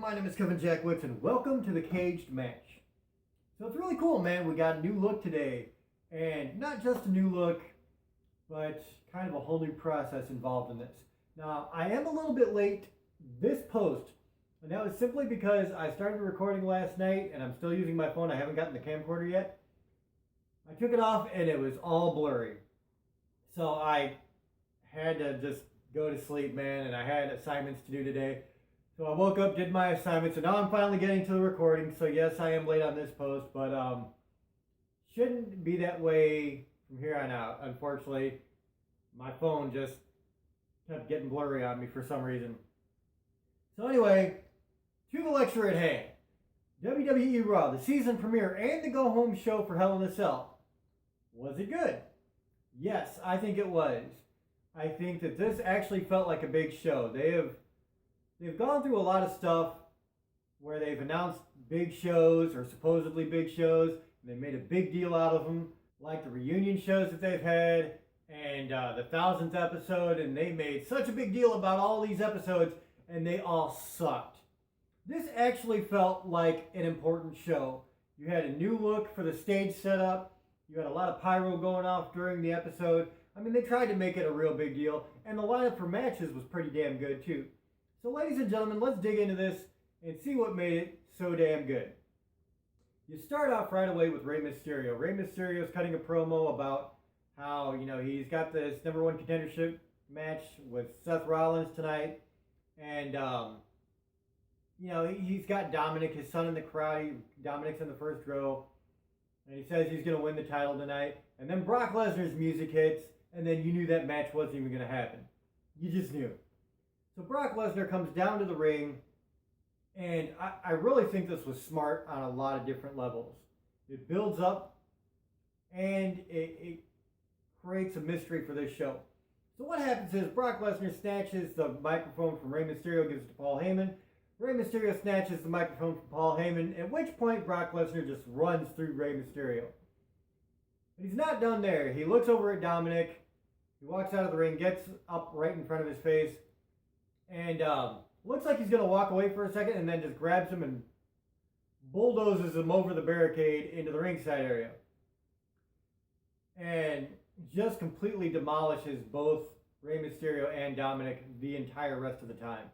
My name is Kevin Jackwitz, and welcome to the Caged Match. So it's really cool, man. We got a new look today, and not just a new look, but kind of a whole new process involved in this. Now, I am a little bit late this post, and that was simply because I started recording last night, and I'm still using my phone. I haven't gotten the camcorder yet. I took it off, and it was all blurry. So I had to just go to sleep, man, and I had assignments to do today. So I woke up, did my assignments, and now I'm finally getting to the recording. So yes, I am late on this post, but shouldn't be that way from here on out. Unfortunately, my phone just kept getting blurry on me for some reason. So anyway, to the lecture at hand. WWE Raw, the season premiere, and the go-home show for Hell in a Cell. Was it good? Yes, I think it was. I think that this actually felt like a big show. They've gone through a lot of stuff where they've announced big shows or supposedly big shows, and they made a big deal out of them, like the reunion shows that they've had and the 1000th episode, and they made such a big deal about all these episodes, and they all sucked. This actually felt like an important show. You had a new look for the stage setup. You had a lot of pyro going off during the episode. I mean, they tried to make it a real big deal, and the lineup for matches was pretty damn good too. So ladies and gentlemen, let's dig into this and see what made it so damn good. You start off right away with Rey Mysterio. Rey Mysterio's cutting a promo about how, he's got this number one contendership match with Seth Rollins tonight. And, he's got Dominic, his son, in the crowd. Dominic's in the first row. And he says he's going to win the title tonight. And then Brock Lesnar's music hits. And then you knew that match wasn't even going to happen. You just knew. So Brock Lesnar comes down to the ring, and I really think this was smart on a lot of different levels. It builds up, and it creates a mystery for this show. So what happens is Brock Lesnar snatches the microphone from Rey Mysterio, gives it to Paul Heyman. Rey Mysterio snatches the microphone from Paul Heyman, at which point Brock Lesnar just runs through Rey Mysterio. But he's not done there. He looks over at Dominic. He walks out of the ring, gets up right in front of his face, and looks like he's going to walk away for a second, and then just grabs him and bulldozes him over the barricade into the ringside area. And just completely demolishes both Rey Mysterio and Dominic the entire rest of the time.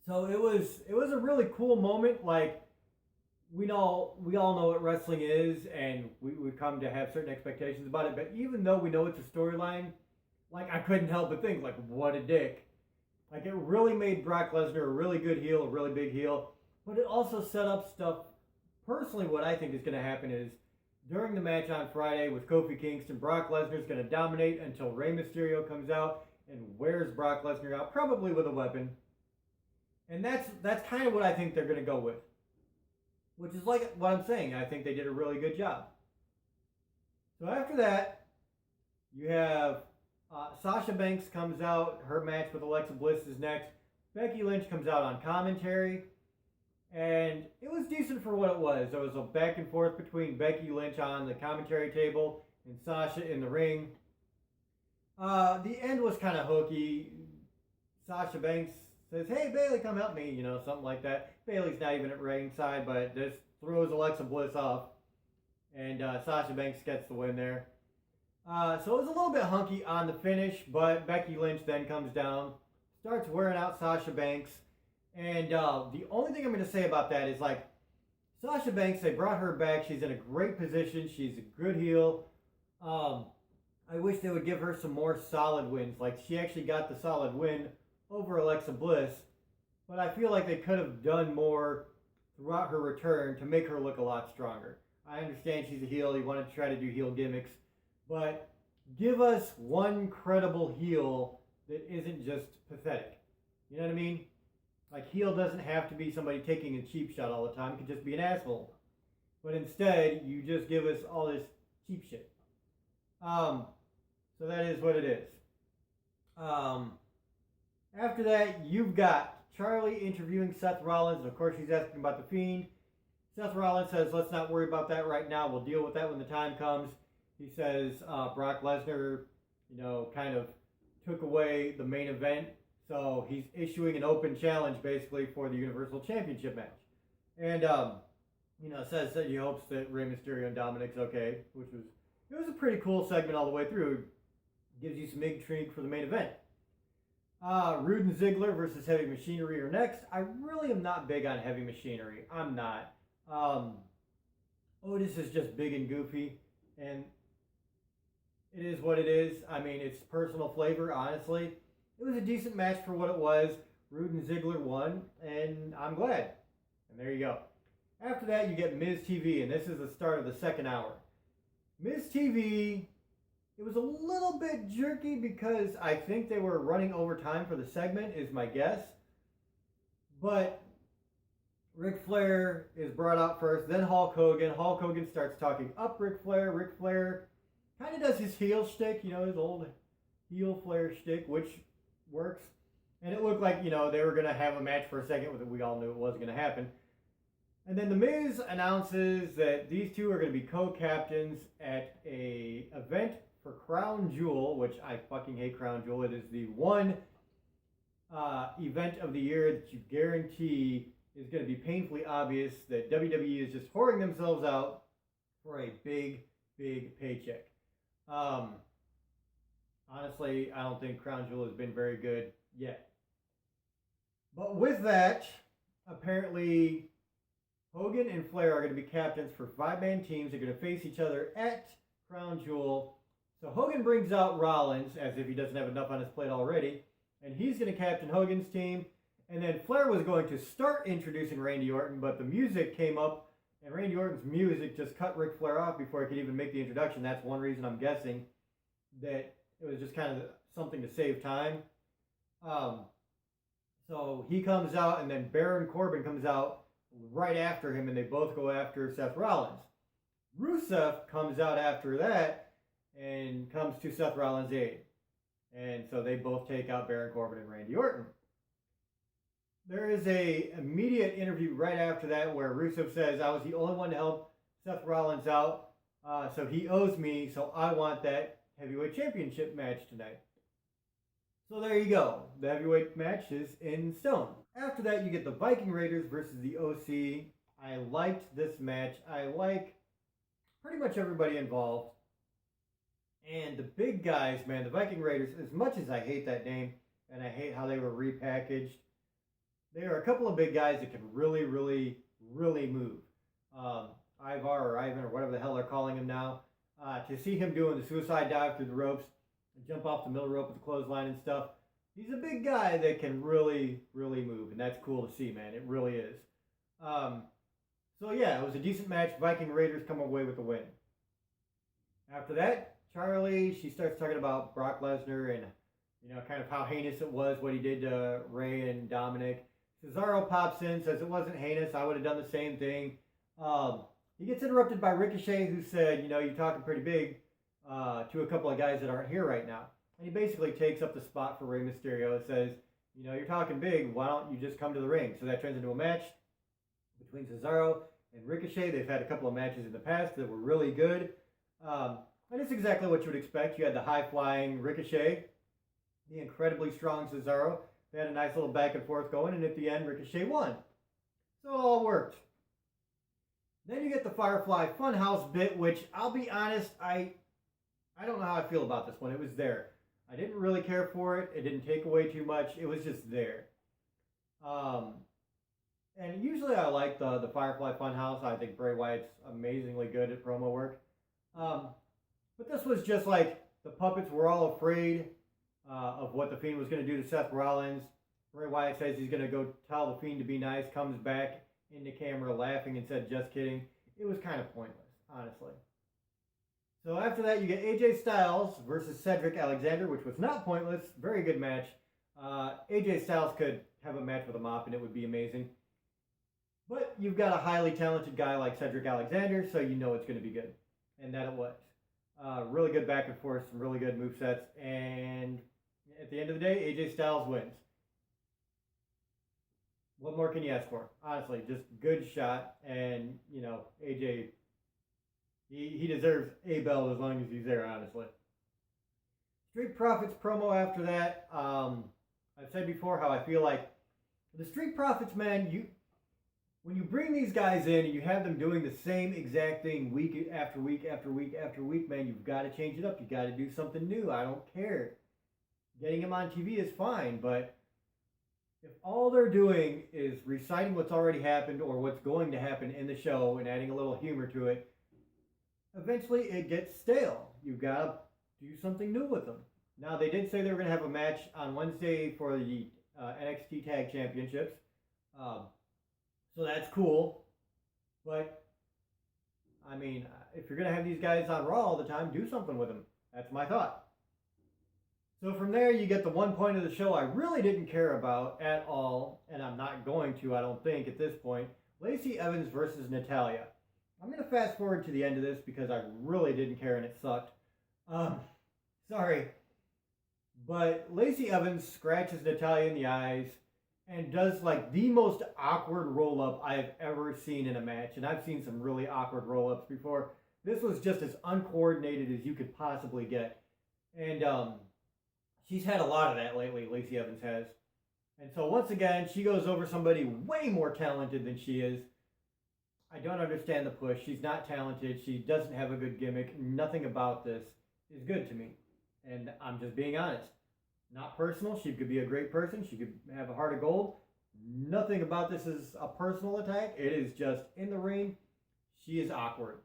So it was a really cool moment. Like, we all know what wrestling is, and we've come to have certain expectations about it. But even though we know it's a storyline, like, I couldn't help but think, like, what a dick. Like, it really made Brock Lesnar a really good heel, a really big heel. But it also set up stuff. Personally, what I think is going to happen is, during the match on Friday with Kofi Kingston, Brock Lesnar is going to dominate until Rey Mysterio comes out and wears Brock Lesnar out, probably with a weapon. And that's kind of what I think they're going to go with. Which is like what I'm saying. I think they did a really good job. So after that, you have Sasha Banks comes out. Her match with Alexa Bliss is next. Becky Lynch comes out on commentary. And it was decent for what it was. There was a back and forth between Becky Lynch on the commentary table and Sasha in the ring. The end was kind of hokey. Sasha Banks says, "Hey, Bayley, come help me," something like that. Bayley's not even at ringside, but just throws Alexa Bliss off. And Sasha Banks gets the win there. So it was a little bit hunky on the finish, but Becky Lynch then comes down, starts wearing out Sasha Banks. And the only thing I'm going to say about that is, like, Sasha Banks, they brought her back. She's in a great position. She's a good heel. I wish they would give her some more solid wins. Like, she actually got the solid win over Alexa Bliss. But I feel like they could have done more throughout her return to make her look a lot stronger. I understand she's a heel. You wanted to try to do heel gimmicks. But give us one credible heel that isn't just pathetic. You know what I mean? Like, heel doesn't have to be somebody taking a cheap shot all the time. It could just be an asshole. But instead, you just give us all this cheap shit. So that is what it is. After that, you've got Charlie interviewing Seth Rollins. And of course, he's asking about The Fiend. Seth Rollins says, "Let's not worry about that right now. We'll deal with that when the time comes." He says Brock Lesnar, kind of took away the main event. So he's issuing an open challenge basically for the Universal Championship match. And says that he hopes that Rey Mysterio and Dominic's okay, it was a pretty cool segment all the way through. Gives you some intrigue for the main event. Rude and Ziggler versus Heavy Machinery are next. I really am not big on Heavy Machinery. I'm not. Otis is just big and goofy, and it is what it is. I mean, it's personal flavor, honestly. It was a decent match for what it was. Rude and Ziggler won, and I'm glad. And there you go. After that, you get Miz TV, and this is the start of the second hour. Miz TV, it was a little bit jerky because I think they were running overtime for the segment, is my guess. But Ric Flair is brought out first, then Hulk Hogan. Hulk Hogan starts talking up Ric Flair. Ric Flair kind of does his heel shtick, his old heel Flair shtick, which works. And it looked like, they were going to have a match for a second, but we all knew it wasn't going to happen. And then The Miz announces that these two are going to be co-captains at a event for Crown Jewel, which I fucking hate Crown Jewel. It is the one event of the year that you guarantee is going to be painfully obvious that WWE is just whoring themselves out for a big, big paycheck. Honestly, I don't think Crown Jewel has been very good yet. But with that, apparently Hogan and Flair are going to be captains for 5-man teams. They're going to face each other at Crown Jewel. So Hogan brings out Rollins, as if he doesn't have enough on his plate already, and he's going to captain Hogan's team. And then Flair was going to start introducing Randy Orton, but the music came up, and Randy Orton's music just cut Ric Flair off before he could even make the introduction. That's one reason I'm guessing that it was just kind of something to save time. So he comes out, and then Baron Corbin comes out right after him, and they both go after Seth Rollins. Rusev comes out after that and comes to Seth Rollins' aid. And so they both take out Baron Corbin and Randy Orton. There is a immediate interview right after that where Rusev says, I was the only one to help Seth Rollins out, so he owes me, so I want that heavyweight championship match tonight. So there you go. The heavyweight match is in stone. After that, you get the Viking Raiders versus the OC. I liked this match. I like pretty much everybody involved. And the big guys, man, the Viking Raiders, as much as I hate that name, and I hate how they were repackaged, they are a couple of big guys that can really, really, really move. Ivan, or whatever the hell they're calling him now, to see him doing the suicide dive through the ropes, and jump off the middle rope with the clothesline and stuff, he's a big guy that can really, really move, and that's cool to see, man. It really is. So yeah, it was a decent match. Viking Raiders come away with the win. After that, Charlie, she starts talking about Brock Lesnar and, kind of how heinous it was what he did to Ray and Dominic. Cesaro pops in, says it wasn't heinous. I would have done the same thing. He gets interrupted by Ricochet, who said, you're talking pretty big to a couple of guys that aren't here right now. And he basically takes up the spot for Rey Mysterio and says, you're talking big. Why don't you just come to the ring? So that turns into a match between Cesaro and Ricochet. They've had a couple of matches in the past that were really good. And it's exactly what you would expect. You had the high-flying Ricochet, the incredibly strong Cesaro. They had a nice little back and forth going, and at the end, Ricochet won. So it all worked. Then you get the Firefly Funhouse bit, which, I'll be honest, I don't know how I feel about this one. It was there. I didn't really care for it. It didn't take away too much. It was just there. And usually I like the Firefly Funhouse. I think Bray Wyatt's amazingly good at promo work. But this was just like the puppets were all afraid of what the Fiend was going to do to Seth Rollins. Bray Wyatt says he's going to go tell the Fiend to be nice, comes back into camera laughing and said, just kidding. It was kind of pointless, honestly. So after that, you get AJ Styles versus Cedric Alexander, which was not pointless. Very good match. AJ Styles could have a match with a mop and it would be amazing. But you've got a highly talented guy like Cedric Alexander, so you know it's going to be good. And that it was. Really good back and forth, some really good movesets. And at the end of the day, AJ Styles wins. What more can you ask for? Honestly, just good shot. And, AJ, he deserves a belt as long as he's there, honestly. Street Profits promo after that. I've said before how I feel like the Street Profits, man, when you bring these guys in and you have them doing the same exact thing week after week after week after week, man, you've got to change it up. You got to do something new. I don't care. Getting them on TV is fine, but if all they're doing is reciting what's already happened or what's going to happen in the show and adding a little humor to it, eventually it gets stale. You've got to do something new with them. Now, they did say they were going to have a match on Wednesday for the NXT Tag Championships. So that's cool. But, I mean, if you're going to have these guys on Raw all the time, do something with them. That's my thought. So from there, you get the one point of the show I really didn't care about at all, and I'm not going to, I don't think, at this point. Lacey Evans versus Natalya. I'm going to fast forward to the end of this because I really didn't care and it sucked. Sorry. But Lacey Evans scratches Natalya in the eyes and does like the most awkward roll-up I've ever seen in a match. And I've seen some really awkward roll-ups before. This was just as uncoordinated as you could possibly get. And she's had a lot of that lately, Lacey Evans has. And so once again, she goes over somebody way more talented than she is. I don't understand the push. She's not talented. She doesn't have a good gimmick. Nothing about this is good to me. And I'm just being honest. Not personal. She could be a great person. She could have a heart of gold. Nothing about this is a personal attack. It is just in the ring. She is awkward.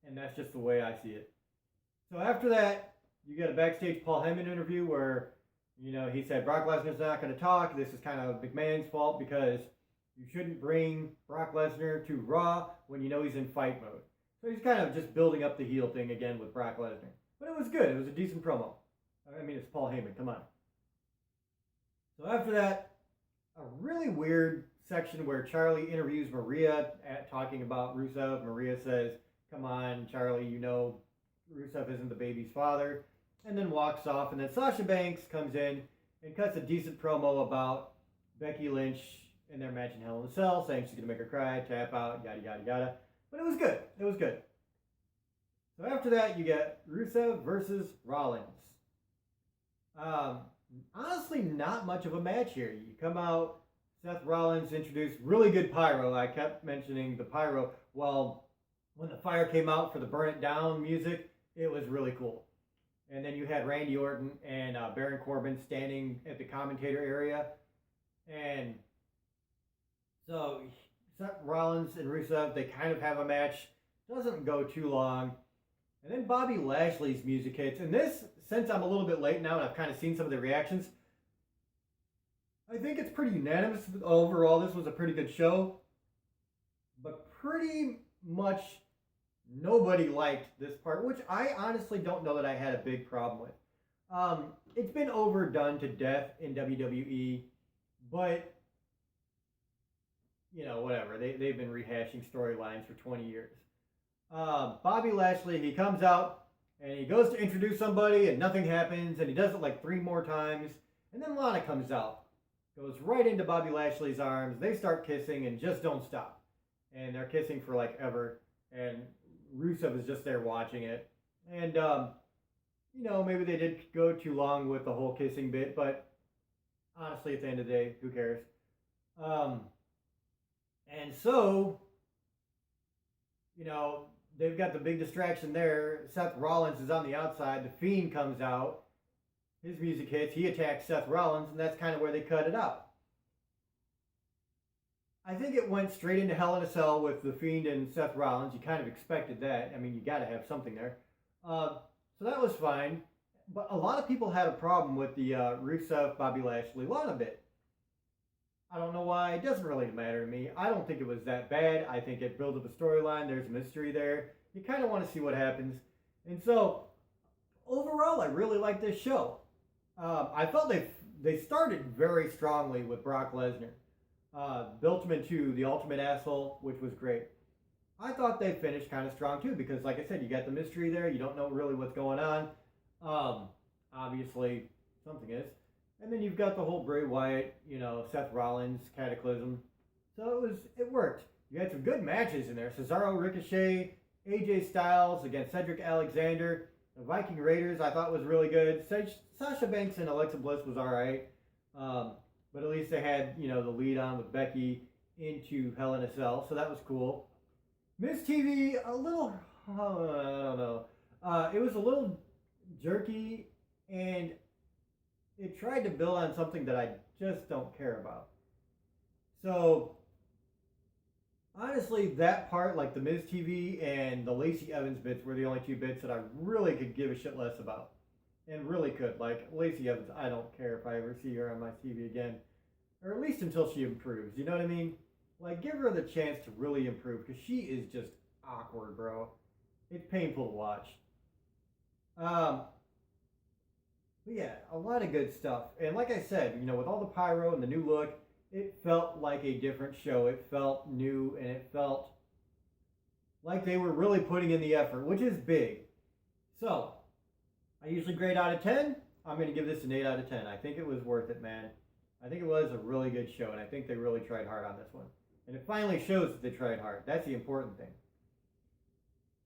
And that's just the way I see it. So after that, you get a backstage Paul Heyman interview where, you know, he said Brock Lesnar's not going to talk. This is kind of McMahon's fault because you shouldn't bring Brock Lesnar to Raw when you know he's in fight mode. So he's kind of just building up the heel thing again with Brock Lesnar. But it was good. It was a decent promo. I mean, it's Paul Heyman. Come on. So after that, a really weird section where Charlie interviews Maria talking about Rusev. Maria says, come on, Charlie, you know Rusev isn't the baby's father. And then walks off. And then Sasha Banks comes in and cuts a decent promo about Becky Lynch in their match in Hell in a Cell, saying she's going to make her cry, tap out, yada, yada, yada. But it was good. It was good. So after that, you get Rusev versus Rollins. Honestly, not much of a match here. You come out, Seth Rollins introduced really good pyro. I kept mentioning the pyro. Well, when the fire came out for the Burn It Down music, it was really cool. And then you had Randy Orton and Baron Corbin standing at the commentator area. And so Seth Rollins and Rusev, they kind of have a match. Doesn't go too long. And then Bobby Lashley's music hits. And this, since I'm a little bit late now and I've kind of seen some of the reactions, I think it's pretty unanimous. Overall, this was a pretty good show. But pretty much nobody liked this part, which I honestly don't know that I had a big problem with. It's been overdone to death in WWE, but, you know, whatever. They've been rehashing storylines for 20 years. Bobby Lashley, he comes out and he goes to introduce somebody and nothing happens, and he does it like 3 more times, and then Lana comes out, goes right into Bobby Lashley's arms. They start kissing and just don't stop, and they're kissing for like ever, and Rusev is just there watching it. And you know, maybe they did go too long with the whole kissing bit, but honestly, at the end of the day, who cares? And so, you know, they've got the big distraction there. Seth Rollins is on the outside. The Fiend comes out. His music hits. He attacks Seth Rollins, and that's kind of where they cut it out. I think it went straight into Hell in a Cell with The Fiend and Seth Rollins. You kind of expected that. I mean, you got to have something there. So that was fine. But a lot of people had a problem with the Rusev, Bobby Lashley, Lana bit. I don't know why. It doesn't really matter to me. I don't think it was that bad. I think it builds up a storyline. There's a mystery there. You kind of want to see what happens. And so, overall, I really like this show. I felt they started very strongly with Brock Lesnar. Built him into the ultimate asshole, which was great. I thought they finished kind of strong too, because like I said, you got the mystery there. You don't know really what's going on. Obviously, something is. And then you've got the whole Bray Wyatt, you know, Seth Rollins cataclysm. So it worked. You had some good matches in there. Cesaro, Ricochet, AJ Styles against Cedric Alexander. The Viking Raiders I thought was really good. Sasha Banks and Alexa Bliss was all right. But at least they had, you know, the lead on with Becky into Hell in a Cell, so that was cool. Miz TV, a little, I don't know. It was a little jerky, and it tried to build on something that I just don't care about. So, honestly, that part, like the Miz TV and the Lacey Evans bits, were the only two bits that I really could give a shit less about. And really could. Like, Lacey Evans, I don't care if I ever see her on my TV again. Or at least until she improves. You know what I mean? Like, give her the chance to really improve, because she is just awkward, bro. It's painful to watch. But yeah, a lot of good stuff. And like I said, you know, with all the pyro and the new look, it felt like a different show. It felt new, and it felt like they were really putting in the effort, which is big. So, I usually grade out of 10. I'm going to give this an 8 out of 10. I think it was worth it, man. I think it was a really good show, and I think they really tried hard on this one. And it finally shows that they tried hard. That's the important thing.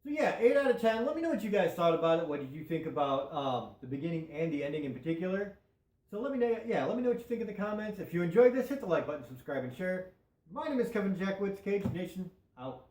So yeah, 8 out of 10. Let me know what you guys thought about it. What did you think about the beginning and the ending in particular? So let me know what you think in the comments. If you enjoyed this, hit the like button, subscribe, and share. My name is Kevin Jackwitz, Cage Nation, out.